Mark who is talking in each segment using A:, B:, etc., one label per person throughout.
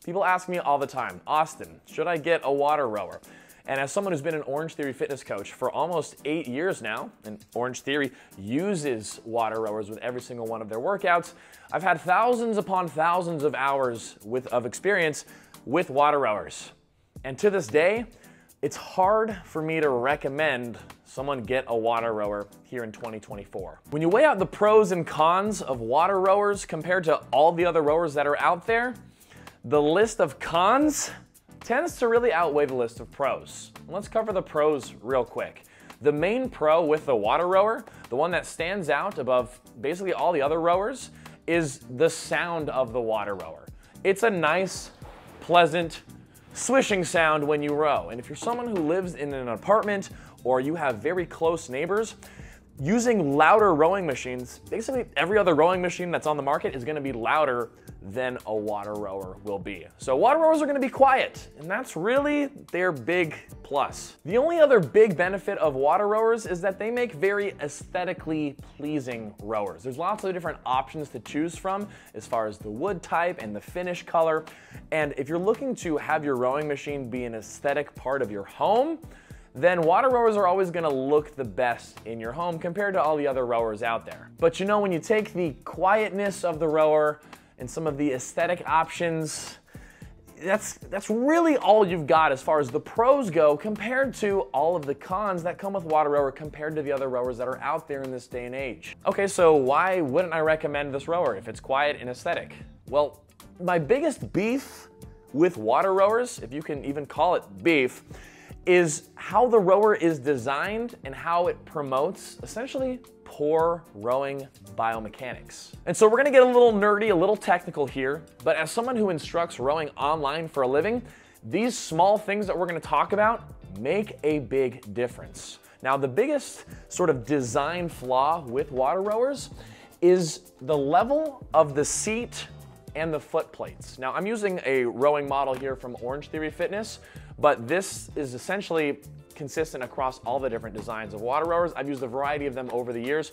A: People ask me all the time, Austin, should I get a WaterRower? And as someone who's been an Orange Theory fitness coach for almost 8 years now, and Orange Theory uses WaterRowers with every single one of their workouts, I've had thousands upon thousands of hours of experience with WaterRowers. And to this day, it's hard for me to recommend someone get a WaterRower here in 2024. When you weigh out the pros and cons of WaterRowers compared to all the other rowers that are out there, the list of cons tends to really outweigh the list of pros. Let's cover the pros real quick. The main pro with the WaterRower, the one that stands out above basically all the other rowers, is the sound of the WaterRower. It's a nice, pleasant, swishing sound when you row. And if you're someone who lives in an apartment or you have very close neighbors, using louder rowing machines, basically every other rowing machine that's on the market is gonna be louder than a WaterRower will be. So WaterRowers are gonna be quiet, and that's really their big plus. The only other big benefit of WaterRowers is that they make very aesthetically pleasing rowers. There's lots of different options to choose from as far as the wood type and the finish color. And if you're looking to have your rowing machine be an aesthetic part of your home, then WaterRowers are always gonna look the best in your home compared to all the other rowers out there. But you know, when you take the quietness of the rower and some of the aesthetic options, that's really all you've got as far as the pros go compared to all of the cons that come with WaterRower compared to the other rowers that are out there in this day and age. Okay, so why wouldn't I recommend this rower if it's quiet and aesthetic? Well, my biggest beef with WaterRowers, if you can even call it beef, is how the rower is designed and how it promotes essentially poor rowing biomechanics. And so we're gonna get a little nerdy, a little technical here, but as someone who instructs rowing online for a living, these small things that we're gonna talk about make a big difference. Now, the biggest sort of design flaw with WaterRowers is the level of the seat and the foot plates. Now, I'm using a rowing model here from Orange Theory Fitness, but this is essentially consistent across all the different designs of WaterRowers. I've used a variety of them over the years.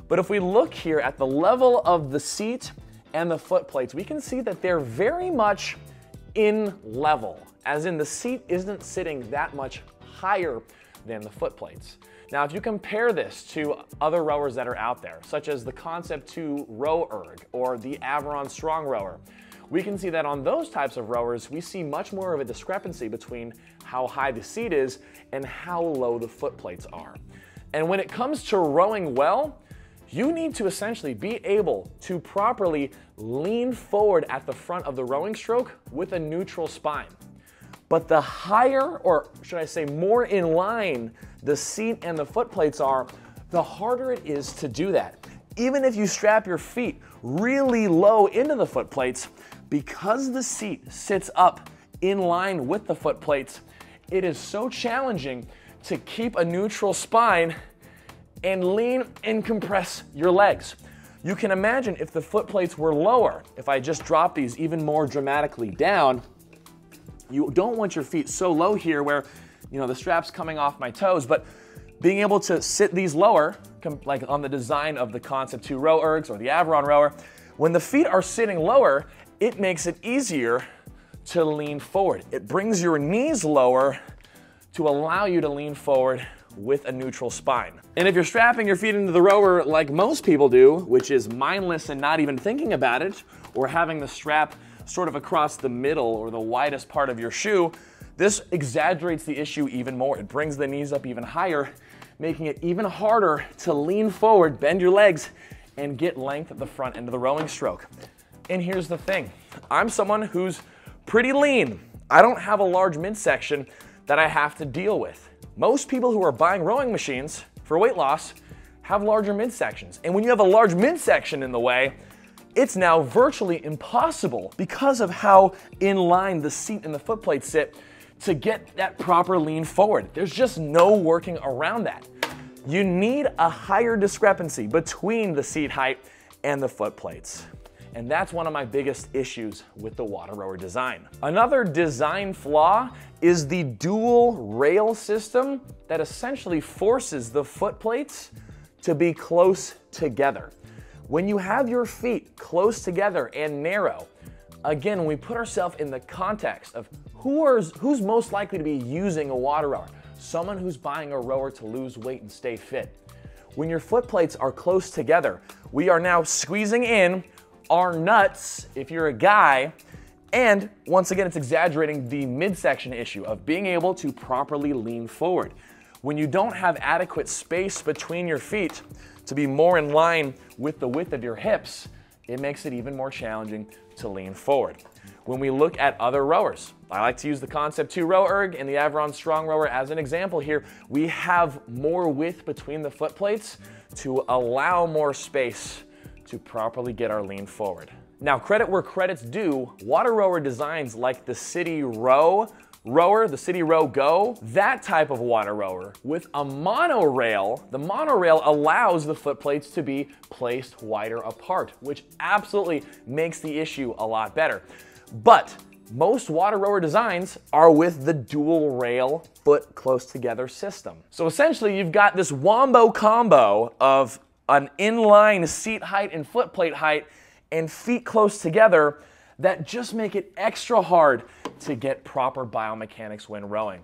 A: But if we look here at the level of the seat and the foot plates, we can see that they're very much in level, as in the seat isn't sitting that much higher than the foot plates. Now, if you compare this to other rowers that are out there, such as the Concept 2 Row Erg or the Averon Strong Rower, we can see that on those types of rowers, we see much more of a discrepancy between how high the seat is and how low the foot plates are. And when it comes to rowing well, you need to essentially be able to properly lean forward at the front of the rowing stroke with a neutral spine. But the higher, or should I say more in line, the seat and the foot plates are, the harder it is to do that. Even if you strap your feet really low into the foot plates, because the seat sits up in line with the foot plates, it is so challenging to keep a neutral spine and lean and compress your legs. You can imagine if the foot plates were lower, if I just drop these even more dramatically down, you don't want your feet so low here where, you know, the strap's coming off my toes, but being able to sit these lower, like on the design of the Concept 2 Row Ergs or the Averon Rower, when the feet are sitting lower, it makes it easier to lean forward. It brings your knees lower to allow you to lean forward with a neutral spine. And if you're strapping your feet into the rower like most people do, which is mindless and not even thinking about it, or having the strap sort of across the middle or the widest part of your shoe, this exaggerates the issue even more. It brings the knees up even higher, making it even harder to lean forward, bend your legs, and get length at the front end of the rowing stroke. And here's the thing, I'm someone who's pretty lean. I don't have a large midsection that I have to deal with. Most people who are buying rowing machines for weight loss have larger midsections. And when you have a large midsection in the way, it's now virtually impossible, because of how in line the seat and the foot plates sit, to get that proper lean forward. There's just no working around that. You need a higher discrepancy between the seat height and the foot plates. And that's one of my biggest issues with the WaterRower design. Another design flaw is the dual rail system that essentially forces the foot plates to be close together. When you have your feet close together and narrow, Again, when we put ourselves in the context of who's most likely to be using a water rower, someone who's buying a rower to lose weight and stay fit. When your foot plates are close together, we are now squeezing in our nuts, if you're a guy, and once again, it's exaggerating the midsection issue of being able to properly lean forward. When you don't have adequate space between your feet to be more in line with the width of your hips, it makes it even more challenging to lean forward. When we look at other rowers, I like to use the Concept 2 Row Erg and the Averon Strong Rower as an example here. We have more width between the foot plates to allow more space to properly get our lean forward. Now, credit where credit's due, WaterRower designs like the City Row Rower, the City Row Go, that type of water rower with a monorail. The monorail allows the foot plates to be placed wider apart, which absolutely makes the issue a lot better. But most water rower designs are with the dual rail foot close together system. So essentially you've got this wombo combo of an inline seat height and foot plate height and feet close together that just make it extra hard to get proper biomechanics when rowing.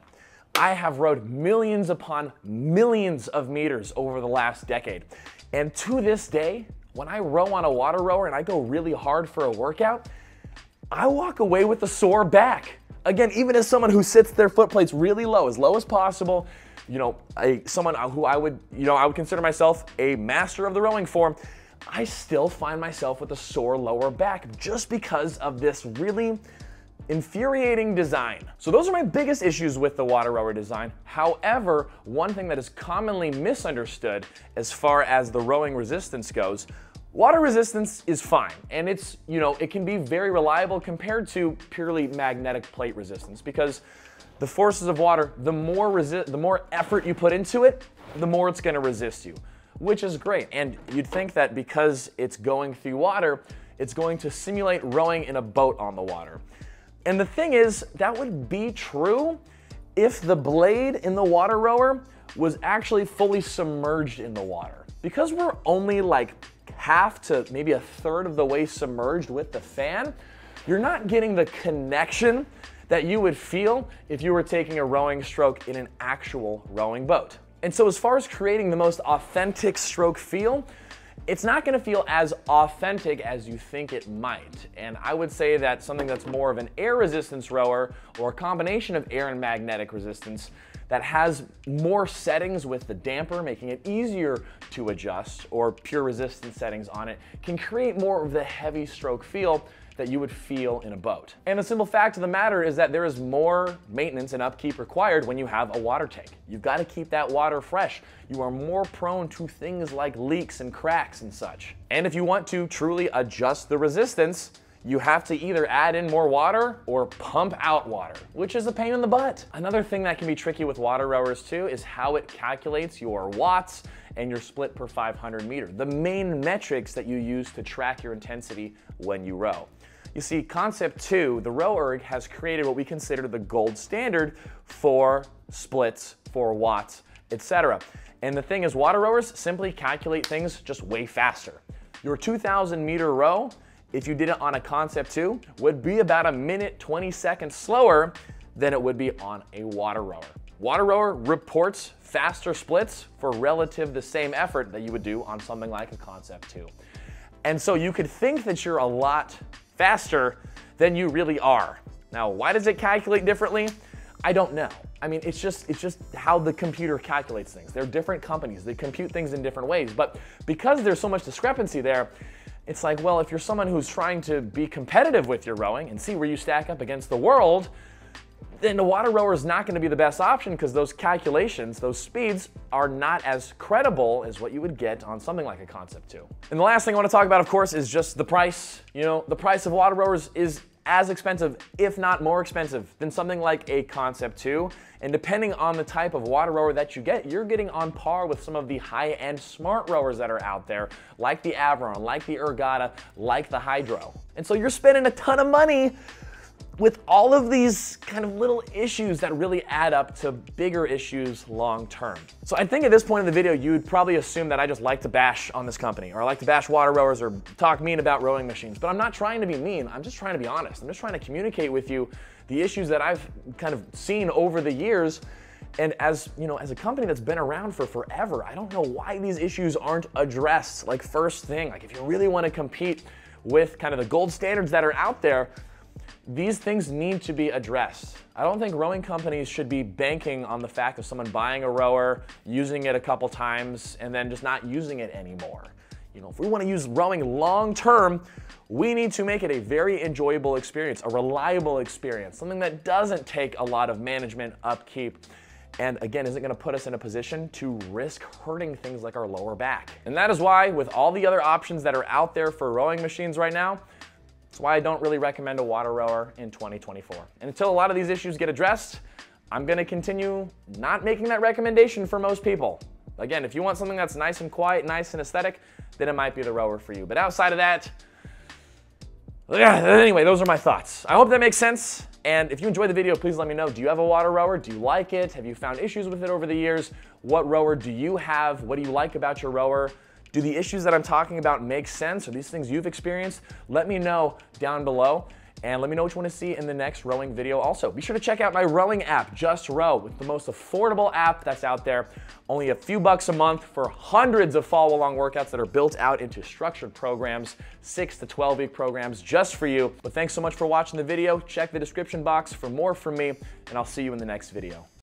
A: I have rowed millions upon millions of meters over the last decade. And to this day, when I row on a water rower and I go really hard for a workout, I walk away with a sore back. Again, even as someone who sits their foot plates really low as possible, someone who I would consider myself a master of the rowing form, I still find myself with a sore lower back just because of this really infuriating design. So those are my biggest issues with the water rower design. However, one thing that is commonly misunderstood as far as the rowing resistance goes, water resistance is fine, and it's, it can be very reliable compared to purely magnetic plate resistance, because the forces of water, the more effort you put into it, the more it's going to resist you, which is great. And you'd think that because it's going through water, it's going to simulate rowing in a boat on the water. And the thing is, that would be true if the blade in the water rower was actually fully submerged in the water. Because we're only like half to maybe a third of the way submerged with the fan, you're not getting the connection that you would feel if you were taking a rowing stroke in an actual rowing boat. And so as far as creating the most authentic stroke feel, it's not going to feel as authentic as you think it might. And I would say that something that's more of an air resistance rower, or a combination of air and magnetic resistance, that has more settings with the damper, making it easier to adjust, or pure resistance settings on it, can create more of the heavy stroke feel that you would feel in a boat. And the simple fact of the matter is that there is more maintenance and upkeep required when you have a water tank. You've got to keep that water fresh. You are more prone to things like leaks and cracks and such. And if you want to truly adjust the resistance, you have to either add in more water or pump out water, which is a pain in the butt. Another thing that can be tricky with water rowers too is how it calculates your watts and your split per 500 meter, the main metrics that you use to track your intensity when you row. You see, Concept 2, the Row Erg, has created what we consider the gold standard for splits, for watts, etc. And the thing is, water rowers simply calculate things just way faster. Your 2,000 meter row, if you did it on a Concept 2, would be about a minute 20 seconds slower than it would be on a water rower. Water rower reports faster splits for relative the same effort that you would do on something like a Concept 2. And so you could think that you're a lot faster than you really are. Now, why does it calculate differently? I don't know. I mean, it's just how the computer calculates things. They're different companies. They compute things in different ways. But because there's so much discrepancy there, it's like, well, if you're someone who's trying to be competitive with your rowing and see where you stack up against the world, then the water rower is not going to be the best option, because those calculations, those speeds, are not as credible as what you would get on something like a Concept 2. And the last thing I want to talk about, of course, is just the price. The price of water rowers is as expensive, if not more expensive, than something like a Concept 2. And depending on the type of water rower that you get, you're getting on par with some of the high-end smart rowers that are out there, like the Averon, like the Ergata, like the Hydro. And so you're spending a ton of money with all of these kind of little issues that really add up to bigger issues long term. So I think at this point in the video, you would probably assume that I just like to bash on this company, or I like to bash WaterRowers, or talk mean about rowing machines. But I'm not trying to be mean, I'm just trying to be honest. I'm just trying to communicate with you the issues that I've kind of seen over the years. And as you know, as a company that's been around for forever, I don't know why these issues aren't addressed like first thing. Like if you really want to compete with kind of the gold standards that are out there, these things need to be addressed. I don't think rowing companies should be banking on the fact of someone buying a rower, using it a couple times, and then just not using it anymore. You know, if we want to use rowing long term, we need to make it a very enjoyable experience, a reliable experience, something that doesn't take a lot of management upkeep, and again, isn't going to put us in a position to risk hurting things like our lower back. And that is why, with all the other options that are out there for rowing machines right now, that's why I don't really recommend a WaterRower in 2024. And until a lot of these issues get addressed, I'm gonna continue not making that recommendation for most people. Again, if you want something that's nice and quiet, nice and aesthetic, then it might be the rower for you. But outside of that, yeah, anyway, those are my thoughts. I hope that makes sense. And if you enjoyed the video, please let me know. Do you have a WaterRower? Do you like it? Have you found issues with it over the years? What rower do you have? What do you like about your rower? Do the issues that I'm talking about make sense? Are these things you've experienced? Let me know down below, and let me know what you want to see in the next rowing video also. Be sure to check out my rowing app, Just Row, with the most affordable app that's out there. Only a few bucks a month for hundreds of follow-along workouts that are built out into structured programs, 6 to 12-week programs just for you. But thanks so much for watching the video. Check the description box for more from me, and I'll see you in the next video.